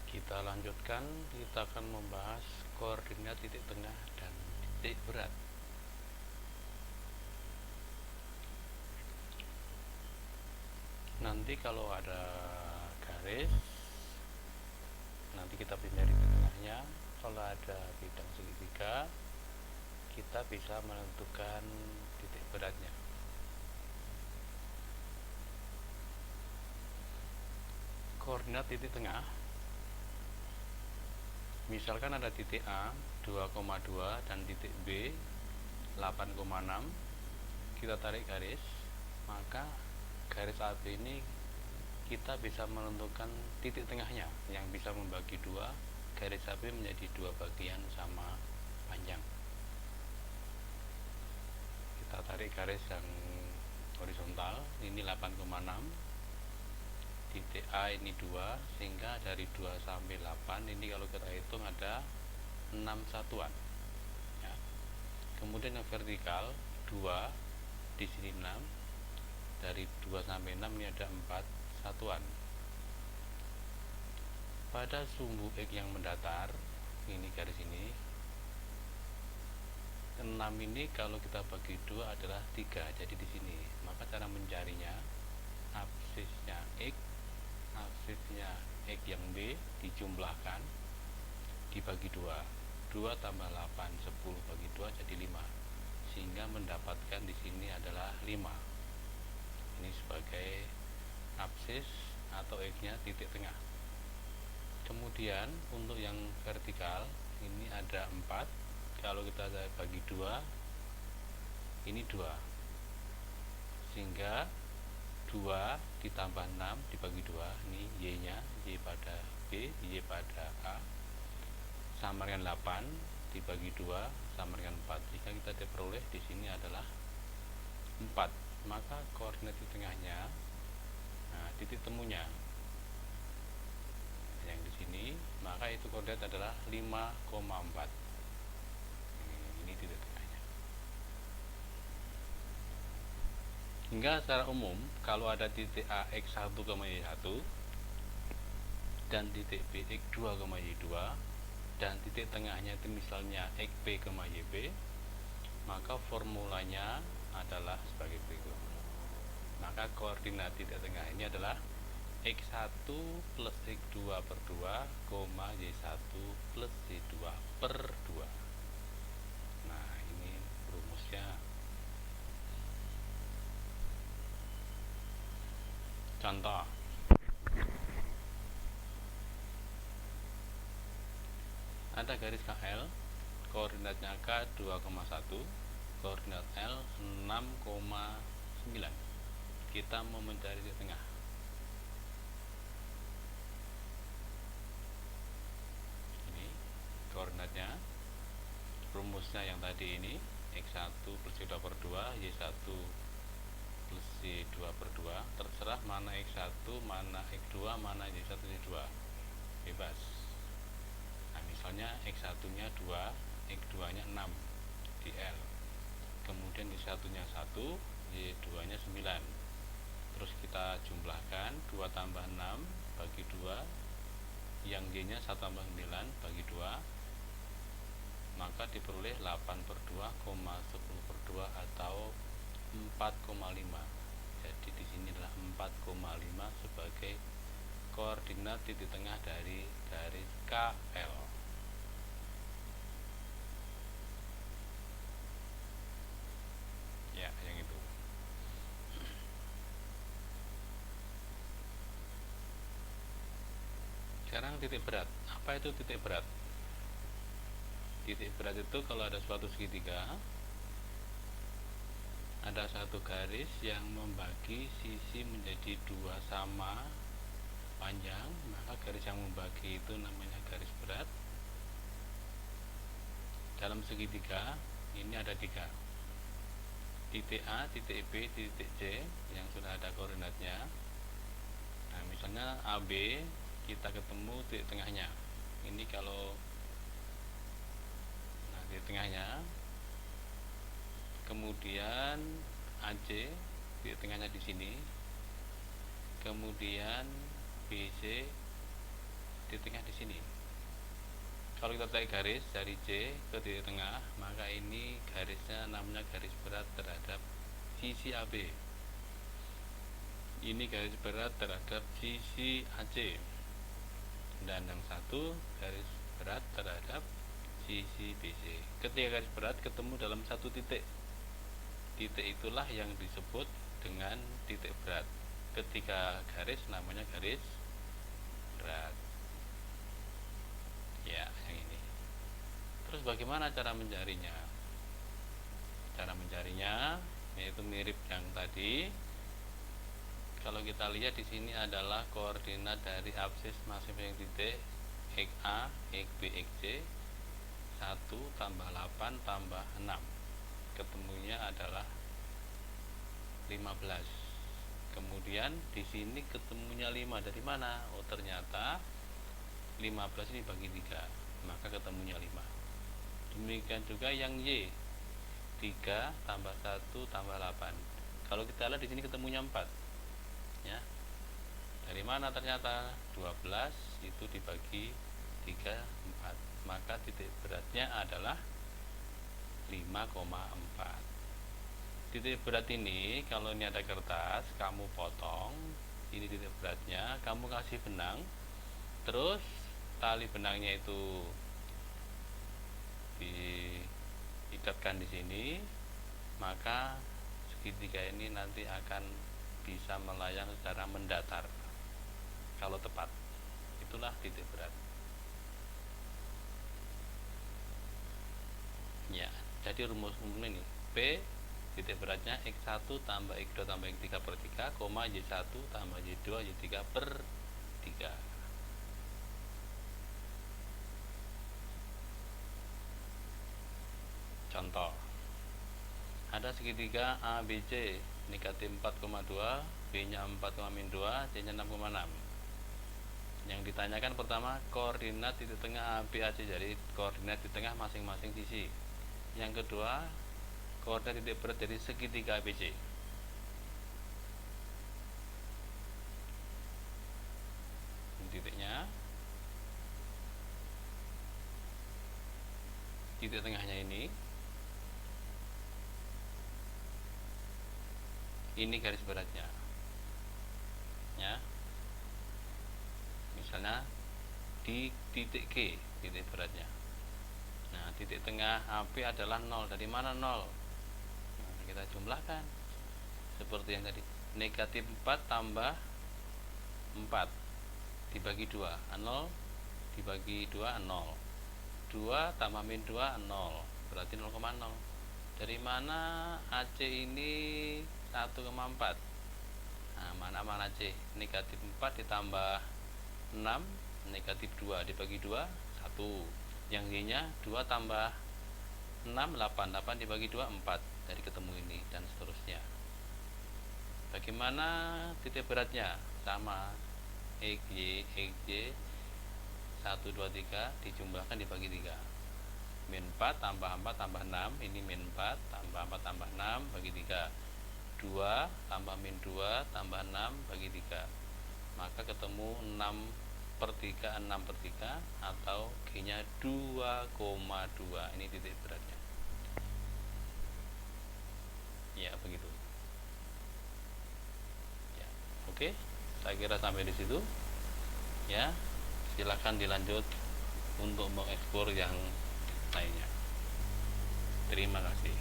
Kita lanjutkan, kita akan membahas koordinat titik tengah dan titik berat. Nanti kalau ada garis, nanti kita pindah di tengahnya. Kalau ada bidang segitiga, kita bisa menentukan titik beratnya. Koordinat titik tengah, misalkan ada titik A 2,2 dan titik B 8,6, kita tarik garis, maka garis AB ini kita bisa menentukan titik tengahnya yang bisa membagi dua garis AB menjadi dua bagian sama panjang. Kita tarik garis yang horizontal, ini 8,6, titik A ini 2, sehingga dari 2 sampai 8 ini kalau kita hitung ada 6 satuan ya. Kemudian yang vertikal 2, di sini 6, dari 2 sampai 6 ini ada 4 satuan. Pada sumbu X yang mendatar, ini garis ini 6 ini kalau kita bagi 2 adalah 3, jadi di sini. Maka cara mencarinya, absisnya X, absisnya X yang B dijumlahkan, dibagi 2, 2 tambah 8, 10 bagi 2 jadi 5, sehingga mendapatkan di sini adalah 5. Ini sebagai absis atau X-nya titik tengah. Kemudian untuk yang vertikal ini ada 4, kalau kita bagi 2 ini 2, sehingga 2 ditambah 6 dibagi 2, ini Y nya, Y pada B, Y pada A, sama dengan 8 dibagi 2 sama dengan 4, jika kita diperoleh di sini adalah 4. Maka koordinat di tengahnya, nah titik temunya yang di sini, maka itu koordinat adalah 5,4. Ini titik tengahnya. Hingga secara umum kalau ada titik A x1, y1 dan titik B x2, y2 dan titik tengahnya itu misalnya xp, yp, maka formulanya adalah sebagai berikut. Maka koordinat titik tengah ini adalah x1 plus x2 per 2, y1 plus y2 per 2. Nah ini rumusnya. Contoh, ada garis KL, koordinatnya K 2,1, koordinat L 6,9. Kita mau mencari titik tengah. Ini koordinatnya, rumusnya yang tadi ini, x1 plus y2 per 2, y1 plus y2 per 2, terserah mana x1, mana x2, mana y1, y2, bebas. Nah misalnya x1 nya 2, x2 nya 6 di L, kemudian y1 nya 1, y2 nya 9, terus kita jumlahkan 2 tambah 6 bagi 2, yang y nya 1 tambah 9 bagi 2, maka diperoleh 8 per 2, 10 per 2 atau 4,5. Jadi di sini adalah 4,5 sebagai koordinat titik tengah dari garis KL. Ya, yang itu. Sekarang titik berat. Apa itu titik berat? Titik berat itu kalau ada suatu segitiga, ada satu garis yang membagi sisi menjadi dua sama panjang, maka garis yang membagi itu namanya garis berat. Dalam segitiga ini ada 3, titik A, titik B, titik C yang sudah ada koordinatnya. Nah misalnya AB, kita ketemu titik tengahnya, ini kalau titik tengahnya, kemudian AC titik tengahnya di sini, kemudian BC di tengah di sini. Kalau kita tarik garis dari C ke titik tengah, maka ini garisnya namanya garis berat terhadap sisi AB. Ini garis berat terhadap sisi AC. Dan yang satu garis berat terhadap sisi BC. Ketika garis berat ketemu dalam satu titik, titik itulah yang disebut dengan titik berat. Ketika garis namanya garis berat. Ya, yang ini. Terus bagaimana cara mencarinya? Cara mencarinya yaitu mirip yang tadi. Kalau kita lihat di sini adalah koordinat dari absis masing-masing titik X A, X B, X C 1 tambah 8 tambah 6. Ketemunya adalah 15. Kemudian di sini ketemunya 5. Dari mana? Oh, ternyata 15 ini bagi 3, maka ketemunya 5. Demikian juga yang Y, 3 tambah 1 tambah 8. Kalau kita lihat di sini ketemunya 4. Ya. Dari mana ternyata? 12 itu dibagi 3, 4. Maka titik beratnya adalah 5,4. Titik berat ini, kalau ini ada kertas, kamu potong. Ini titik beratnya, kamu kasih benang. Terus tali benangnya itu diikatkan di sini, maka segitiga ini nanti akan bisa melayang secara mendatar kalau tepat. Itulah titik berat. Ya, jadi rumus umum ini P titik beratnya X1 tambah X2 tambah X3 per 3, Y1 tambah Y2 Y3 per 3. Contoh, ada segitiga ABC negatif 4,2, B-nya 4,2, C-nya 6,6. Yang ditanyakan pertama koordinat titik tengah ABAC, jadi koordinat di tengah masing-masing sisi. Yang kedua koordinat titik berat dari segitiga ABC. Ini titiknya, titik tengahnya ini garis beratnya, ya. Misalnya di titik G, titik beratnya. Nah, titik tengah AP adalah 0. Dari mana 0? Nah, kita jumlahkan seperti yang tadi, negatif 4 tambah 4 dibagi 2, 0 dibagi 2, 0. 2 tambah min 2, 0, berarti 0,0. Dari mana AC ini 1,4? Nah, mana C? Negatif 4 ditambah 6, negatif 2 dibagi 2, 1. Yang Y nya 2 tambah 6, 8, 8 dibagi 2, 4. Dari ketemu ini dan seterusnya. Bagaimana titik beratnya? Sama, XY 1, 2, 3 dijumlahkan dibagi 3. Min 4 tambah 4 tambah 6, ini min 4 tambah 4 tambah 6 bagi 3. 2 tambah min 2 tambah 6 bagi 3, maka ketemu 6 per 3, 6 per 3, atau G nya 2,2. Ini titik beratnya. Ya, begitu. Ya, oke, saya kira sampai di situ. Ya, silakan dilanjut untuk mengeksplor yang lainnya. Terima kasih.